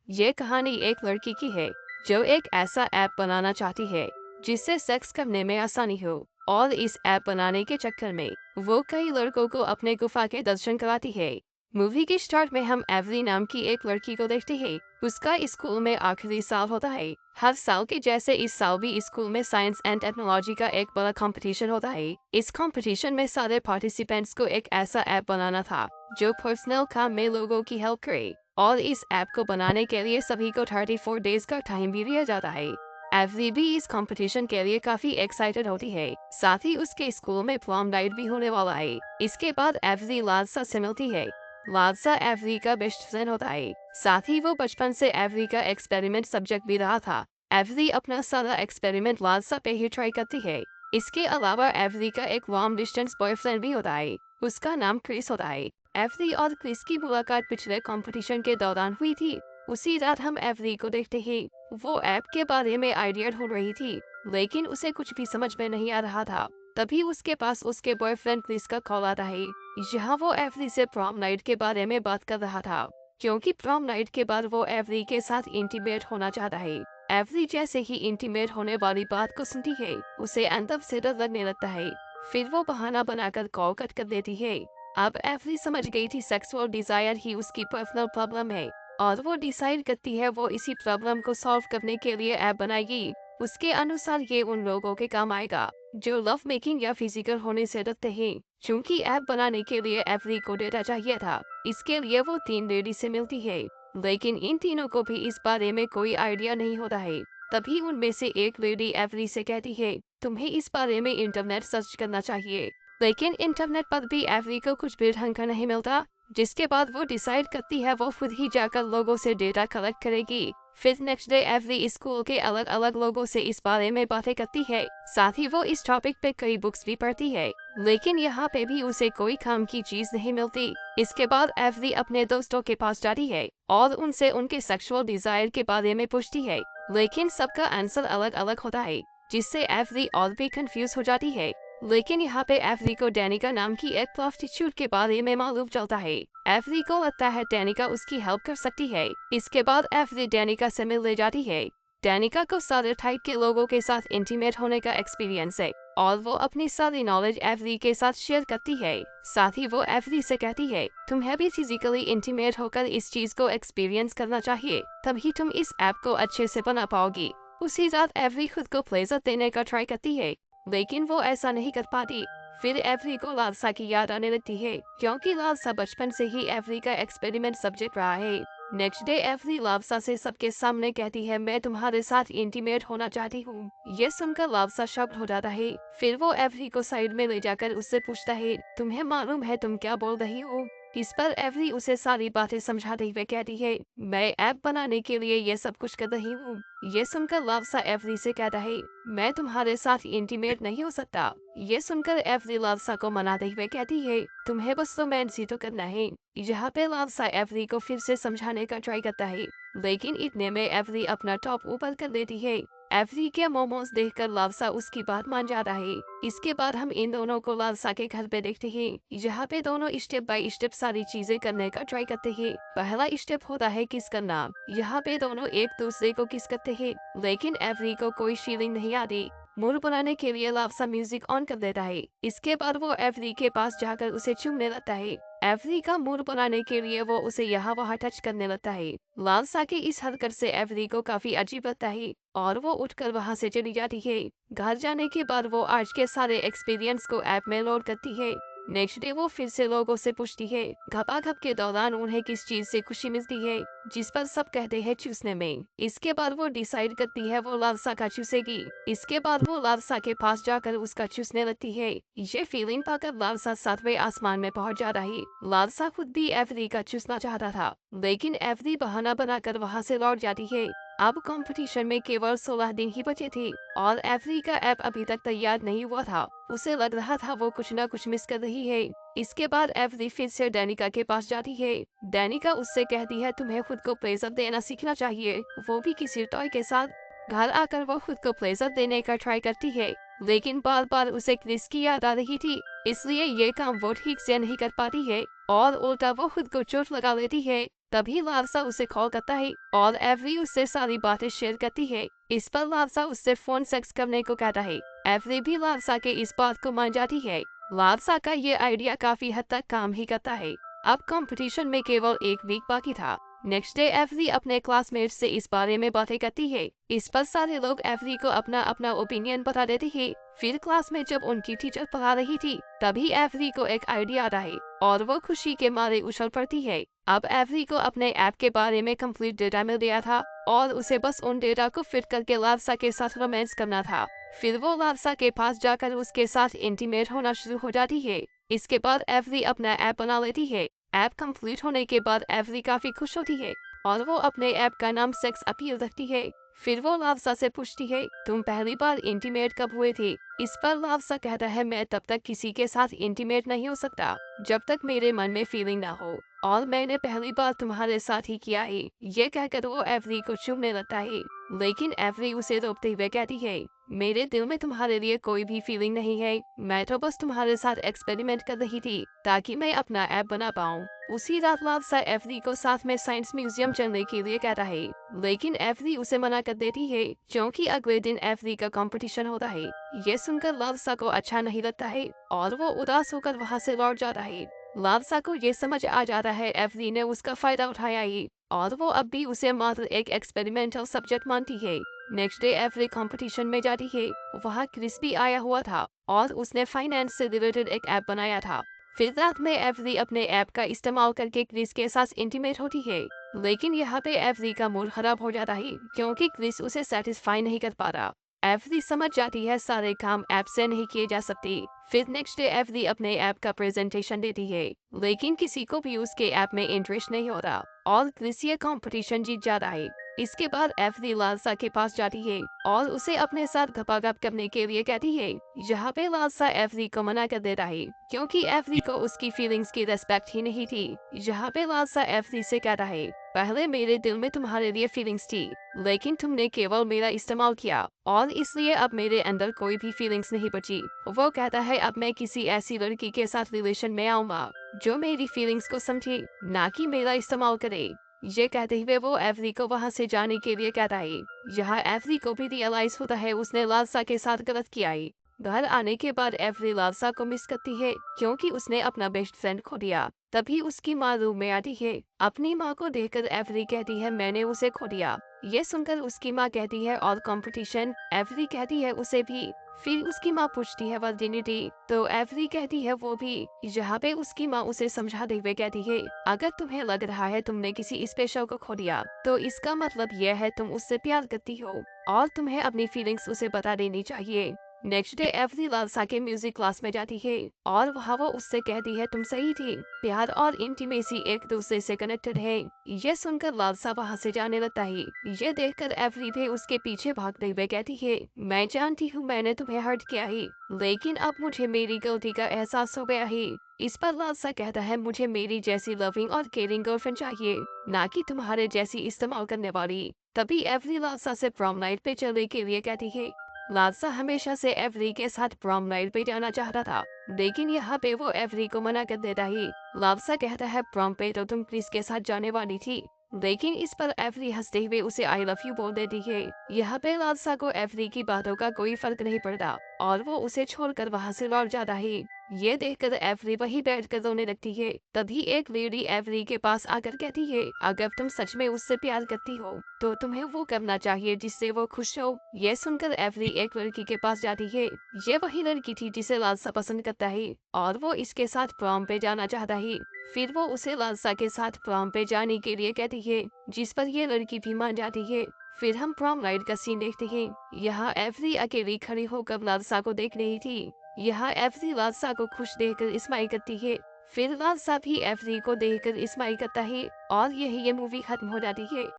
ये कहानी एक लड़की की है जो एक ऐसा ऐप बनाना चाहती है जिससे सेक्स करने में आसानी हो। और इस ऐप बनाने के चक्कर में वो कई लड़कों को अपने गुफा के दर्शन कराती है। मूवी के स्टार्ट में हम एवरी नाम की एक लड़की को देखते हैं। उसका स्कूल में आखिरी साल होता है। हर साल के जैसे इस साल भी स्कूल में साइंस एंड टेक्नोलॉजी का एक बड़ा कंपटीशन होता है। इस कंपटीशन में सारे पार्टिसिपेंट्स को एक ऐसा ऐप बनाना था जो पर्सनल काम में लोगों की हेल्प करे। और इस ऐप को बनाने के लिए सभी को 34 डेज का टाइम भी दिया जाता है। एवरी भी इस कंपटीशन के लिए काफी एक्साइटेड होती है। साथ ही उसके स्कूल में प्रॉम नाइट भी होने वाला है। इसके बाद एवरी लाडसा से मिलती है। लाडसा एवरी का बेस्ट फ्रेंड होता है। साथ ही वो बचपन से एवरी का एक्सपेरिमेंट सब्जेक्ट भी रहा था। एवरी अपना सारा एक्सपेरिमेंट लाडसा पे ही ट्राई करती है। इसके अलावा एवरी का एक लॉन्ग डिस्टेंस बॉयफ्रेंड भी होता है। उसका नाम क्रिस होता है। एवरी और क्रिस की मुलाकात पिछले कंपटीशन के दौरान हुई थी। उसी रात हम एवरी को देखते ही वो ऐप के बारे में आइडिया ढूंढ रही थी, लेकिन उसे कुछ भी समझ में नहीं आ रहा था। तभी उसके पास उसके बॉयफ्रेंड क्रिस का कॉल आता है। यहाँ वो एवरी से प्रॉम नाइट के बारे में बात कर रहा था, क्योंकि प्रॉम नाइट के बाद वो एवरी के साथ इंटीमेट होना चाहता है। एवरी जैसे ही इंटीमेट होने वाली बात को सुनती है, उसे अंदर से डर लगने लगता है। फिर वो बहाना बनाकर कॉल कट कर देती है। अब एवरी समझ गई थी सेक्सुअल डिजायर ही उसकी पर्सनल प्रॉब्लम है, और वो डिसाइड करती है वो इसी प्रॉब्लम को सॉल्व करने के लिए ऐप बनाएगी। उसके अनुसार ये उन लोगों के काम आएगा जो लव मेकिंग या फिजिकल होने से डरते हैं। क्योंकि ऐप बनाने के लिए एवरी को डेटा चाहिए था, इसके लिए वो 3 लेडी से मिलती है, लेकिन इन तीनों को भी इस बारे में कोई आइडिया नहीं होता है। तभी उनमें से एक लेडी एवरी से कहती है, तुम्हें इस बारे में इंटरनेट सर्च करना चाहिए। लेकिन इंटरनेट पर भी एवरी को कुछ भी ढंग का नहीं मिलता। जिसके बाद वो डिसाइड करती है वो खुद ही जाकर लोगों से डेटा कलेक्ट करेगी। फिर नेक्स्ट डे एवरी स्कूल के अलग अलग लोगों से इस बारे में बातें करती है। साथ ही वो इस टॉपिक पे कई बुक्स भी पढ़ती है, लेकिन यहाँ पे भी उसे कोई काम की चीज नहीं मिलती। इसके बाद एवरी अपने दोस्तों के पास जाती है और उनसे उनके सेक्सुअल डिजायर के बारे में पूछती है, लेकिन सबका आंसर अलग अलग होता है, जिससे एवरी और भी कंफ्यूज हो जाती है। लेकिन यहाँ पे एवरी को डैनिका नाम की एक प्रोस्टिट्यूट के बारे में मालूम चलता है। एवरी को लगता है डैनिका उसकी हेल्प कर सकती है। इसके बाद एवरी डैनिका से मिलने जाती है। डैनिका को सारे टाइप के लोगों के साथ इंटीमेट होने का एक्सपीरियंस है, और वो अपनी सारी नॉलेज एवरी के साथ शेयर करती है। साथ ही वो एवरी से कहती है, तुम्हें भी फिजिकली इंटीमेट होकर इस चीज को एक्सपीरियंस करना चाहिए, तभी तुम इस ऐप को अच्छे से बना पाओगी। उसी रात एवरी खुद को प्लेजर देने का ट्राई करती है, लेकिन वो ऐसा नहीं कर पाती। फिर एवरी को लालसा की याद आने लगती है, क्योंकि लालसा बचपन से ही एवरी का एक्सपेरिमेंट सब्जेक्ट रहा है। नेक्स्ट डे एवरी लालसा से सबके सामने कहती है, मैं तुम्हारे साथ इंटीमेट होना चाहती हूँ। ये सुनकर लालसा शॉक्ड हो जाता है। फिर वो एवरी को साइड में ले जाकर उससे पूछता है, तुम्हें मालूम है तुम क्या बोल रही हो? इस पर एवरी उसे सारी बातें समझाते हुए कहती है, मैं ऐप बनाने के लिए ये सब कुछ कर रही हूँ। ये सुनकर लालसा एवरी से कहता है, मैं तुम्हारे साथ इंटीमेट नहीं हो सकता। ये सुनकर एवरी लालसा को मनाते हुए कहती है, तुम्हें बस रोमांस ही तो करना है। यहाँ पे लालसा एवरी को फिर से समझाने का ट्राई करता है, लेकिन इतने में एवरी अपना टॉप ऊपर कर देती है। एवरी के मोमोज देखकर लालसा उसकी बात मान जाता है। इसके बाद हम इन दोनों को लालसा के घर पे देखते हैं। यहाँ पे दोनों स्टेप बाय स्टेप सारी चीजें करने का ट्राई करते हैं। पहला स्टेप होता है किस करना। यहाँ पे दोनों एक दूसरे को किस करते हैं, लेकिन एवरी को कोई फीलिंग नहीं आती। मूड बनाने के लिए लालसा म्यूजिक ऑन कर देता है। इसके बाद वो एवरी के पास जाकर उसे चूमने लगता है। एवरी का मूड बनाने के लिए वो उसे यहाँ वहाँ टच करने लगता है। लालसा के इस हरकत से एवरी को काफी अजीब लगता है, और वो उठकर वहाँ से चली जाती है। घर जाने के बाद वो आज के सारे एक्सपीरियंस को ऐप में लोड करती है। नेक्स्ट डे वो फिर से लोगों से पूछती है। घपाघप के दौरान उन्हें किस चीज से खुशी मिलती है, जिस पर सब कहते हैं चूसने में। इसके बाद वो डिसाइड करती है वो लालसा का चूसेगी। इसके बाद वो लालसा के पास जाकर उसका चूसने लगती है। ये फीलिंग पाकर लालसा 7वें आसमान में पहुंच जाता है। लालसा खुद भी एवरी का चूसना चाहता था, लेकिन एवरी बहाना बनाकर वहां से लौट जाती है। अब कंपटीशन में केवल 16 दिन ही बचे थे, और एवरी का ऐप अभी तक तैयार नहीं हुआ था। उसे लग रहा था वो कुछ न कुछ मिस कर रही है। इसके बाद एवरी फिर से डैनिका के पास जाती है। डैनिका उससे कहती है, तुम्हें खुद को प्लेजर देना सीखना चाहिए, वो भी किसी टॉय के साथ। घर आकर वो खुद को प्लेजर देने का ट्राई करती है, लेकिन बार बार उसे क्रिस की याद आ रही थी, इसलिए ये काम वो ठीक से नहीं कर पाती है, और उल्टा वो खुद को चोट लगा लेती है। तभी लालसा उसे कॉल करता है और एवरी उससे सारी बातें शेयर करती है। इस पर लालसा उससे फोन सेक्स करने को कहता है। एवरी भी लालसा के इस बात को मान जाती है। लालसा का ये आइडिया काफी हद तक काम ही करता है। अब कंपटीशन में केवल एक वीक बाकी था। नेक्स्ट डे एवरी अपने क्लासमेट से इस बारे में बातें करती है। इस पर सारे लोग एवरी को अपना अपना ओपिनियन बता देते हैं। फिर क्लास में जब उनकी टीचर पढ़ा रही थी तभी एवरी को एक आइडिया आता है और वो खुशी के मारे उछल पड़ती है। अब एवरी को अपने ऐप के बारे में कंप्लीट डेटा मिल गया था और उसे बस उन डेटा को फिट करके लालसा के साथ रोमांस करना था। फिर वो लालसा के पास जाकर उसके साथ इंटीमेट होना शुरू हो जाती है। इसके बाद एवरी अपना ऐप बना लेती है। ऐप कंप्लीट होने के बाद एवरी काफी खुश होती है और वो अपने ऐप का नाम सेक्स अपील रखती है। फिर वो लालसा से पूछती है, तुम पहली बार इंटीमेट कब हुए थे? इस पर लालसा कहता है, मैं तब तक किसी के साथ इंटीमेट नहीं हो सकता जब तक मेरे मन में फीलिंग ना हो, और मैंने पहली बार तुम्हारे साथ ही किया है। ये कहकर वो एवरी को चूमने लगता है, लेकिन एवरी उसे रोकते हुए कहती है, मेरे दिल में तुम्हारे लिए कोई भी फीलिंग नहीं है। मैं तो बस तुम्हारे साथ एक्सपेरिमेंट कर रही थी ताकि मैं अपना ऐप बना पाऊँ। उसी रात लालसा एवरी को साथ में साइंस म्यूजियम चलने के लिए कहता है, लेकिन एवरी उसे मना कर देती है क्योंकि अगले दिन एवरी का कंपटीशन होता है। ये सुनकर लालसा को अच्छा नहीं लगता है और वो उदास होकर वहाँ से लौट जाता है। लालसा को ये समझ आ जाता है एवरी ने उसका फायदा उठाया है और वो अब भी उसे मात्र एक एक्सपेरिमेंटल सब्जेक्ट मानती है। नेक्स्ट डे एवरी कंपटीशन में जाती है। वहाँ क्रिस भी आया हुआ था और उसने फाइनेंस से रिलेटेड एक ऐप बनाया था। फिर रात में एवरी अपने ऐप का इस्तेमाल करके क्रिस के साथ इंटीमेट होती है, लेकिन यहाँ पे एवरी का मूड खराब हो जाता है क्योंकि क्रिस उसे सेटिस्फाई नहीं कर पा रहा। एवरी समझ जाती है सारे काम ऐप से नहीं किए जा सकते। फिर नेक्स्ट डे एवरी अपने ऐप का प्रेजेंटेशन देती है, लेकिन किसी को भी उसके ऐप में इंटरेस्ट नहीं हो रहा और क्रिस ये कंपटीशन जीत जाता है। इसके बाद एवरी लालसा के पास जाती है और उसे अपने साथ गपागप करने के लिए कहती है। यहाँ पे लालसा एवरी को मना कर देता है क्योंकि एवरी को उसकी फीलिंग्स की रेस्पेक्ट ही नहीं थी। यहाँ पे लालसा एवरी से कहता है, पहले मेरे दिल में तुम्हारे लिए फीलिंग्स थी, लेकिन तुमने केवल मेरा इस्तेमाल किया और इसलिए अब मेरे अंदर कोई भी फीलिंग्स नहीं बची। वो कहता है, अब मैं किसी ऐसी लड़की के साथ रिलेशन में आऊंगा जो मेरी फीलिंग्स को समझे, ना कि मेरा इस्तेमाल करे। ये कहते हुए वो एवरी को वहां से जाने के लिए कहता है। यहाँ एवरी को भी रियलाइज होता है उसने लालसा के साथ गलत किया है। घर आने के बाद एवरी लालसा को मिस करती है क्योंकि उसने अपना बेस्ट फ्रेंड खो दिया। तभी उसकी माँ रूम में आती है। अपनी माँ को देखकर एवरी कहती है, मैंने उसे खो दिया। ये सुनकर उसकी माँ कहती है, और कंपटीशन? एवरी कहती है, उसे भी। फिर उसकी माँ पूछती है वर्जिनिटी, तो एवरी कहती है वो भी। यहाँ पे उसकी माँ उसे समझाते हुए कहती है, अगर तुम्हें लग रहा है तुमने किसी स्पेशल को खो दिया तो इसका मतलब यह है तुम उससे प्यार करती हो और तुम्हें अपनी फीलिंग्स उसे बता देनी चाहिए। नेक्स्ट डे एवरी लालसा के म्यूजिक क्लास में जाती है और वहाँ वो उससे कहती है, तुम सही थी, प्यार और इंटीमेसी एक दूसरे से कनेक्टेड है। ये सुनकर लालसा वहाँ से जाने लगता है। ये देखकर एवरी भी उसके पीछे भागते हुए कहती है, मैं जानती हूँ मैंने तुम्हें हर्ट किया है, लेकिन अब मुझे मेरी गलती का एहसास हो गया है। इस पर लालसा कहता है, मुझे मेरी जैसी लविंग और केयरिंग गर्लफ्रेंड चाहिए, ना कि तुम्हारे जैसी इस्तेमाल करने वाली। तभी एवरी लालसा से प्रॉम नाइट पे चलने के लिए कहती है। लालसा हमेशा से एवरी के साथ प्रॉम नाइट पे जाना चाहता था, लेकिन यहाँ पे वो एवरी को मना कर देता है। लालसा कहता है, प्रॉम पे तो तुम क्रिस के साथ जाने वाली थी, लेकिन इस पर एवरी हंसते हुए उसे आई लव यू बोल देती है। यहाँ पे लालसा को एवरी की बातों का कोई फर्क नहीं पड़ता और वो उसे छोड़कर वहाँ से लौट जाता है। ये देखकर एवरी वही बैठकर रोने लगती है। तभी एक लेडी एवरी के पास आकर कहती है, अगर तुम सच में उससे प्यार करती हो तो तुम्हें वो करना चाहिए जिससे वो खुश हो। ये सुनकर एवरी एक लड़की के पास जाती है। ये वही लड़की थी जिसे लालसा पसंद करता है और वो इसके साथ प्रॉम पे जाना चाहता है। फिर वो उसे लालसा के साथ प्रॉम पे जाने के लिए कहती है, जिस पर ये लड़की भी मान जाती है। फिर हम प्रॉम नाइट का सीन देखते हैं। यहाँ एवरी अकेली खड़ी होकर लालसा को देख रही थी। यहाँ एवरी लालसा को खुश देखकर स्माइल करती है। फिर लालसा भी एवरी को देखकर स्माइल करता है और यही ये मूवी खत्म हो जाती है।